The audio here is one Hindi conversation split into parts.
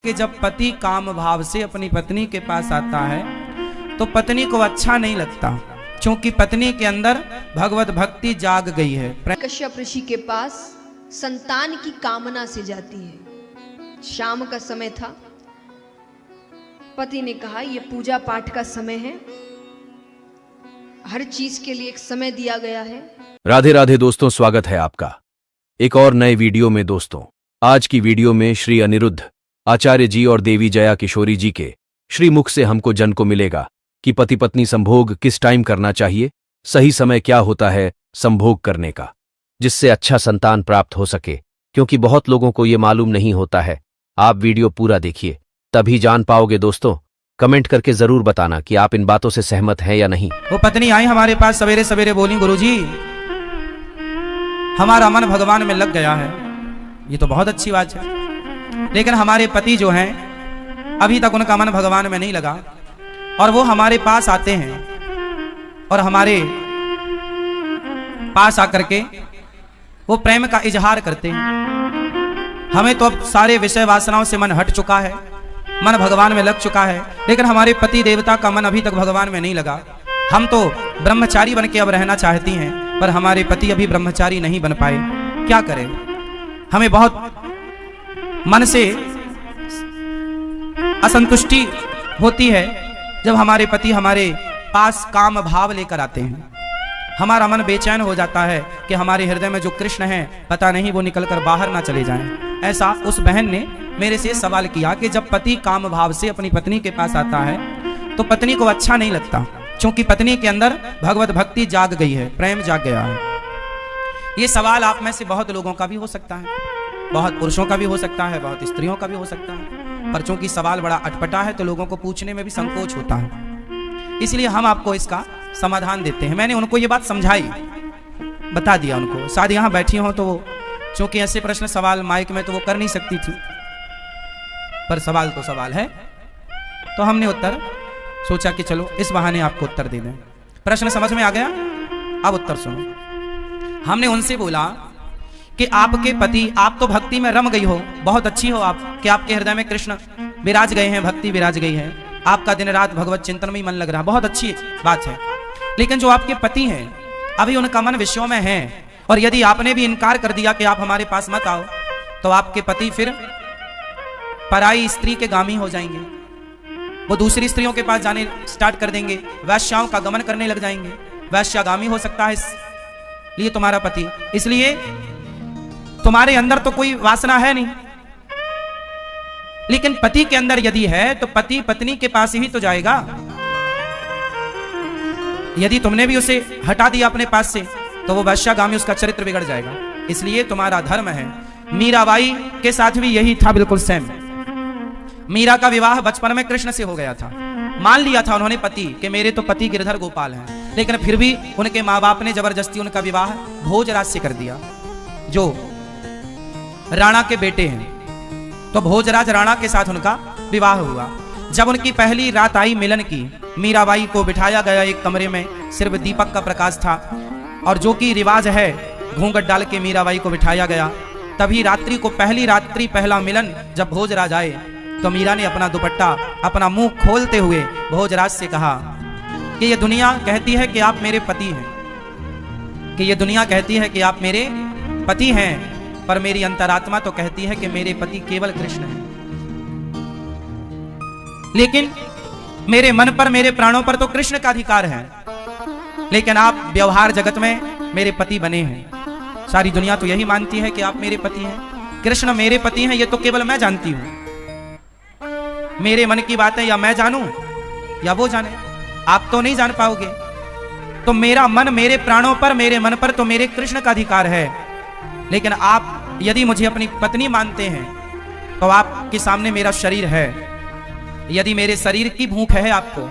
कि जब पति काम भाव से अपनी पत्नी के पास आता है तो पत्नी को अच्छा नहीं लगता, क्योंकि पत्नी के अंदर भगवत भक्ति जाग गई है। कश्यप ऋषि के पास संतान की कामना से जाती है। शाम का समय था। पति ने कहा यह पूजा पाठ का समय है, हर चीज के लिए एक समय दिया गया है। राधे राधे दोस्तों, स्वागत है आपका एक और नए वीडियो में। दोस्तों, आज की वीडियो में श्री अनिरुद्ध आचार्य जी और देवी जया किशोरी जी के श्री मुख से हमको जन को मिलेगा कि पति पत्नी संभोग किस टाइम करना चाहिए, सही समय क्या होता है संभोग करने का, जिससे अच्छा संतान प्राप्त हो सके, क्योंकि बहुत लोगों को ये मालूम नहीं होता है। आप वीडियो पूरा देखिए, तभी जान पाओगे। दोस्तों, कमेंट करके जरूर बताना कि आप इन बातों से सहमत हैं या नहीं। वो पत्नी आई हमारे पास सवेरे सवेरे, बोली गुरुजी हमारा मन भगवान में लग गया है। ये तो बहुत अच्छी बात है, लेकिन हमारे पति जो हैं अभी तक उनका मन भगवान में नहीं लगा, और वो हमारे पास आते हैं और हमारे पास आकर के वो प्रेम का इजहार करते हैं। हमें तो अब सारे विषय वासनाओं से मन हट चुका है, मन भगवान में लग चुका है, लेकिन हमारे पति देवता का मन अभी तक भगवान में नहीं लगा। हम तो ब्रह्मचारी बन के अब रहना चाहती हैं, पर हमारे पति अभी ब्रह्मचारी नहीं बन पाए। क्या करें? हमें बहुत मन से असंतुष्टि होती है जब हमारे पति हमारे पास काम भाव लेकर आते हैं। हमारा मन बेचैन हो जाता है कि हमारे हृदय में जो कृष्ण है पता नहीं वो निकलकर बाहर ना चले जाएं। ऐसा उस बहन ने मेरे से सवाल किया कि जब पति काम भाव से अपनी पत्नी के पास आता है तो पत्नी को अच्छा नहीं लगता, क्योंकि पत्नी के अंदर भगवत भक्ति जाग गई है, प्रेम जाग गया है। ये सवाल आप में से बहुत लोगों का भी हो सकता है, बहुत पुरुषों का भी हो सकता है, बहुत स्त्रियों का भी हो सकता है, पर चूंकि सवाल बड़ा अटपटा है तो लोगों को पूछने में भी संकोच होता है। इसलिए हम आपको इसका समाधान देते हैं। मैंने उनको ये बात समझाई, बता दिया उनको। शायद यहाँ बैठी हो तो वो, चूंकि ऐसे प्रश्न सवाल माइक में तो वो कर नहीं सकती थी, पर सवाल तो सवाल है, तो हमने उत्तर सोचा कि चलो इस बहाने आपको उत्तर दे दें। प्रश्न समझ में आ गया? अब उत्तर सुनो। हमने उनसे बोला कि आपके पति, आप तो भक्ति में रम गई हो, बहुत अच्छी हो आप, कि आपके हृदय में कृष्ण विराज गए हैं, भक्ति विराज गई है, आपका दिन रात भगवत चिंतन में ही मन लग रहा, बहुत अच्छी बात है। लेकिन जो आपके पति हैं अभी उनका मन विषयों में है, और यदि आपने भी इनकार कर दिया कि आप हमारे पास मत आओ, तो आपके पति फिर पराई स्त्री के गामी हो जाएंगे। वो दूसरी स्त्रियों के पास जाने स्टार्ट कर देंगे, वैश्याओं का गमन करने लग जाएंगे, वैश्यागामी हो सकता है इसलिए तुम्हारा पति। इसलिए तुम्हारे अंदर तो कोई वासना है नहीं, लेकिन पति के अंदर यदि है तो पति पत्नी के पास ही तो जाएगा। यदि तुमने भी उसे हटा दिया अपने पास से तो वो वैश्यागामी, उसका चरित्र बिगड़ जाएगा। इसलिए तुम्हारा धर्म है। मीराबाई के साथ भी यही था, बिल्कुल सेम। मीरा का विवाह बचपन में कृष्ण से हो गया था, मान लिया था उन्होंने पति कि मेरे तो पति गिरधर गोपाल हैं, लेकिन फिर भी उनके माँ बाप ने जबरदस्ती उनका विवाह भोजराज से कर दिया, जो राणा के बेटे हैं। तो भोजराज राणा के साथ उनका विवाह हुआ। जब उनकी पहली रात आई मिलन की, मीराबाई को बिठाया गया एक कमरे में, सिर्फ दीपक का प्रकाश था, और जो कि रिवाज है घूंघट डाल के मीराबाई को बिठाया गया। तभी रात्रि को, पहली रात्रि पहला मिलन, जब भोजराज आए तो मीरा ने अपना दुपट्टा, अपना मुंह खोलते हुए भोजराज से कहा कि ये दुनिया कहती है कि आप मेरे पति हैं, कि ये दुनिया कहती है कि आप मेरे पति हैं, पर मेरी अंतरात्मा तो कहती है कि मेरे पति केवल कृष्ण हैं। लेकिन मेरे मन पर, मेरे प्राणों पर तो कृष्ण का अधिकार है, लेकिन आप व्यवहार जगत में मेरे पति बने हैं। सारी दुनिया तो यही मानती है कि आप मेरे पति हैं, कृष्ण मेरे पति हैं, ये तो केवल मैं जानती हूं। मेरे मन की बातें या मैं जानूं या वो जाने, आप तो नहीं जान पाओगे। तो मेरा मन, मेरे प्राणों पर, मेरे मन पर तो मेरे कृष्ण का अधिकार है, लेकिन आप यदि मुझे अपनी पत्नी मानते हैं तो आपके सामने मेरा शरीर है। यदि मेरे शरीर की भूख है आपको,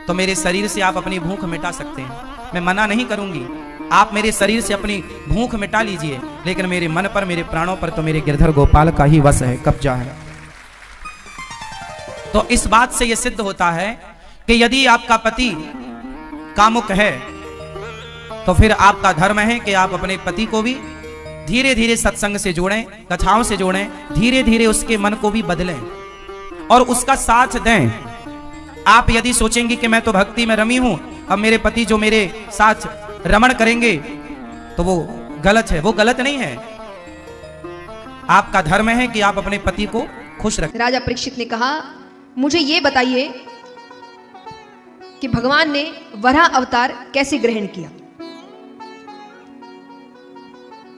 तो मेरे शरीर से आप अपनी भूख मिटा सकते हैं, मैं मना नहीं करूंगी। आप मेरे शरीर से अपनी भूख मिटा लीजिए, लेकिन मेरे मन पर, मेरे प्राणों पर तो मेरे गिरधर गोपाल का ही वश है, कब्जा है। तो इस बात से यह सिद्ध होता है कि यदि आपका पति कामुक है तो फिर आपका धर्म है कि आप अपने पति को भी धीरे धीरे सत्संग से जोड़ें, कथाओं से जोड़ें, धीरे धीरे उसके मन को भी बदलें। और उसका साथ दें। आप यदि सोचेंगे कि मैं तो भक्ति में रमी हूं, अब मेरे पति जो मेरे साथ रमण करेंगे, तो वो गलत है। वो गलत नहीं है, आपका धर्म है कि आप अपने पति को खुश रखें। राजा परीक्षित ने कहा, मुझे ये बताइए कि भगवान ने वराह अवतार कैसे ग्रहण किया।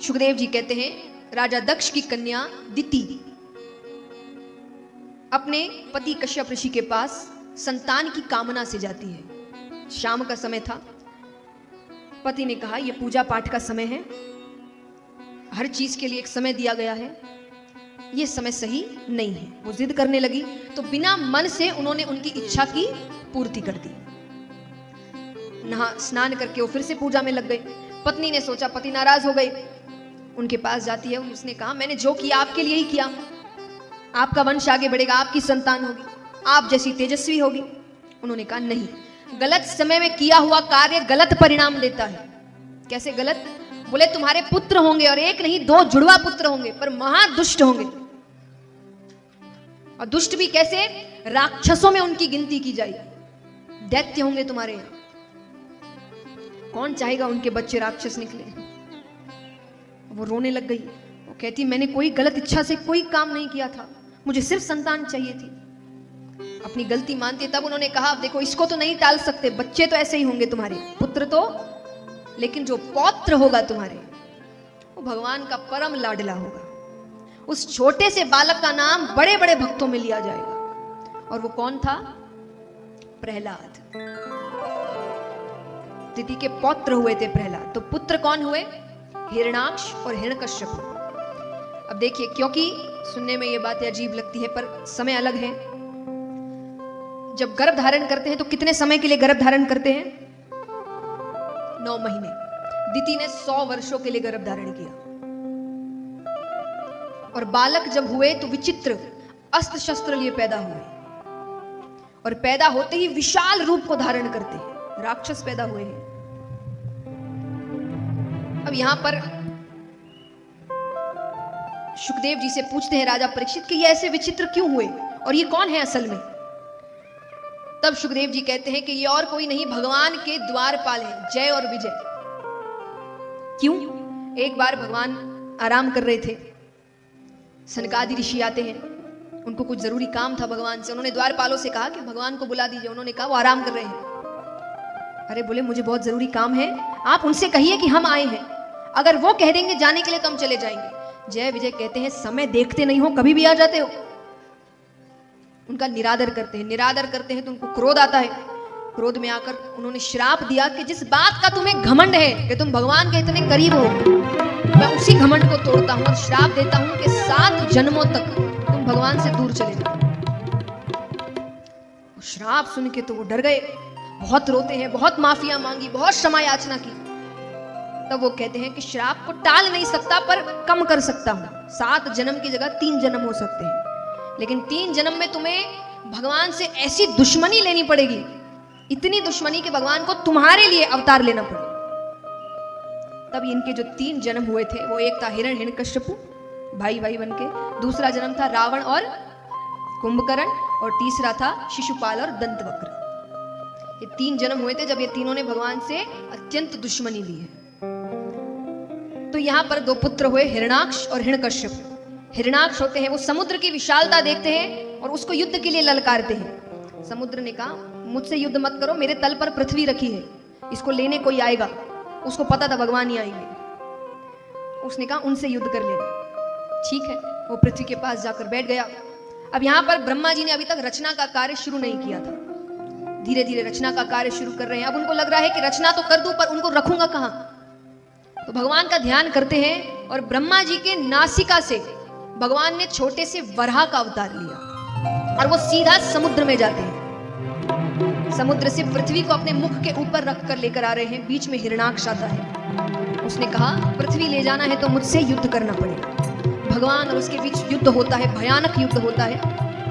सुखदेव जी कहते हैं, राजा दक्ष की कन्या दिति अपने पति कश्यप ऋषि के पास संतान की कामना से जाती है। शाम का समय था। पति ने कहा, यह पूजा पाठ का समय है, हर चीज के लिए एक समय दिया गया है, यह समय सही नहीं है। वो जिद करने लगी तो बिना मन से उन्होंने उनकी इच्छा की पूर्ति कर दी। नहा स्नान करके वो फिर से पूजा में लग गए। पत्नी ने सोचा पति नाराज हो गए, उनके पास जाती है। उसने कहा, मैंने जो किया आपके लिए ही किया, आपका वंश आगे बढ़ेगा, आपकी संतान होगी, आप जैसी तेजस्वी होगी। उन्होंने कहा, नहीं, गलत समय में किया हुआ कार्य गलत परिणाम देता है। कैसे गलत? बोले, तुम्हारे पुत्र होंगे और एक नहीं 2 जुड़वा पुत्र होंगे, पर महादुष्ट होंगे। और दुष्ट भी कैसे? राक्षसों में उनकी गिनती की जाएगी, दैत्य होंगे तुम्हारे यहां। कौन चाहेगा उनके बच्चे राक्षस निकले? वो रोने लग गई। वो कहती, मैंने कोई गलत इच्छा से कोई काम नहीं किया था, मुझे सिर्फ संतान चाहिए थी। अपनी गलती मानती। तब उन्होंने कहा, देखो इसको तो नहीं टाल सकते, बच्चे तो ऐसे ही होंगे तुम्हारे, पुत्र तो, लेकिन जो पौत्र होगा तुम्हारे, वो भगवान का परम लाडला होगा। उस छोटे से बालक का नाम बड़े बड़े भक्तों में लिया जाएगा। और वो कौन था? प्रहलाद। दिति के पौत्र हुए थे प्रहलाद। तो पुत्र कौन हुए? हिरण्याक्ष और हिरण्यकश्यप। अब देखिए, क्योंकि सुनने में ये बातें अजीब लगती है पर समय अलग है। जब गर्भ धारण करते हैं तो कितने समय के लिए गर्भ धारण करते हैं? 9 महीने। दिति ने 100 वर्षों के लिए गर्भ धारण किया। और बालक जब हुए तो विचित्र अस्त्र शस्त्र लिए पैदा हुए, और पैदा होते ही विशाल रूप को धारण करते हैं, राक्षस पैदा हुए हैं। अब यहां पर सुखदेव जी से पूछते हैं राजा परीक्षित कि ये ऐसे विचित्र क्यों हुए और ये कौन है असल में? तब सुखदेव जी कहते हैं कि ये और कोई नहीं, भगवान के द्वारपाल हैं, जय और विजय। क्यों? एक बार भगवान आराम कर रहे थे, सनकादि ऋषि आते हैं, उनको कुछ जरूरी काम था भगवान से। उन्होंने द्वारपालों से कहा कि भगवान को बुला दीजिए। उन्होंने कहा वो आराम कर रहे हैं। अरे बोले, मुझे बहुत जरूरी काम है, आप उनसे कहिए कि हम आए हैं। अगर वो कह देंगे जाने के लिए तो हम चले जाएंगे। जय विजय कहते हैं, समय देखते नहीं हो, कभी भी आ जाते हो। उनका निरादर करते हैं। निरादर करते हैं तो उनको क्रोध आता है। क्रोध में आकर उन्होंने श्राप दिया कि जिस बात का तुम्हें घमंड है कि तुम भगवान के इतने करीब हो, मैं उसी घमंड को तोड़ता हूं और श्राप देता हूं कि 7 जन्मों तक तुम भगवान से दूर चले जाओ। श्राप सुन के तो वो डर गए, बहुत रोते हैं, बहुत माफिया मांगी, बहुत क्षमा याचना की। तब वो कहते हैं कि श्राप को टाल नहीं सकता पर कम कर सकता हूं। 7 जन्म की जगह 3 जन्म हो सकते हैं, लेकिन 3 जन्म में तुम्हें भगवान से ऐसी दुश्मनी लेनी पड़ेगी, इतनी दुश्मनी कि भगवान को तुम्हारे लिए अवतार लेना पड़े। तब इनके जो 3 जन्म हुए थे, वो एक था हिरण्यकश्यप, भाई भाई बनके, दूसरा जन्म था रावण और कुंभकर्ण, और तीसरा था शिशुपाल और दंतवक्र। ये 3 जन्म हुए थे जब ये तीनों ने भगवान से अत्यंत दुश्मनी ली है। तो यहां पर 2 पुत्र हुए, हिरण्याक्ष और हिरण्यकश्यप। हिरण्याक्ष होते हैं वो समुद्र की विशालता देखते हैं और उसको युद्ध के लिए ललकारते हैं। समुद्र ने कहा, मुझसे युद्ध मत करो, मेरे तल पर पृथ्वी रखी है, इसको लेने कोई आएगा। उसको पता था भगवान ही आएंगे। उसने कहा उनसे युद्ध कर लेना। ठीक है, वो पृथ्वी के पास जाकर बैठ गया। अब यहां पर ब्रह्मा जी ने अभी तक रचना का कार्य शुरू नहीं किया था, धीरे धीरे रचना का कार्य शुरू कर रहे हैं। अब उनको लग रहा है कि रचना तो कर दूं पर उनको रखूंगा कहां। तो भगवान का ध्यान करते हैं और ब्रह्मा जी के नासिका से भगवान ने छोटे से वराह का अवतार लिया और वो सीधा समुद्र में जाते हैं। समुद्र से पृथ्वी को अपने मुख के ऊपर रख कर लेकर आ रहे हैं। बीच में हिरण्याक्ष आता है। उसने कहा, पृथ्वी ले जाना है तो मुझसे युद्ध करना पड़ेगा। भगवान और उसके बीच युद्ध होता है, भयानक युद्ध होता है,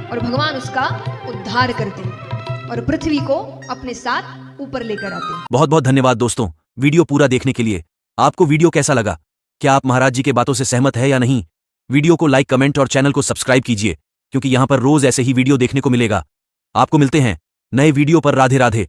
और भगवान उसका उद्धार करते हैं और पृथ्वी को अपने साथ ऊपर लेकर आते हैं। बहुत बहुत धन्यवाद दोस्तों वीडियो पूरा देखने के लिए। आपको वीडियो कैसा लगा? क्या आप महाराज जी के बातों से सहमत है या नहीं? वीडियो को लाइक, कमेंट और चैनल को सब्सक्राइब कीजिए, क्योंकि यहां पर रोज ऐसे ही वीडियो देखने को मिलेगा। आपको मिलते हैं नए वीडियो पर। राधे राधे।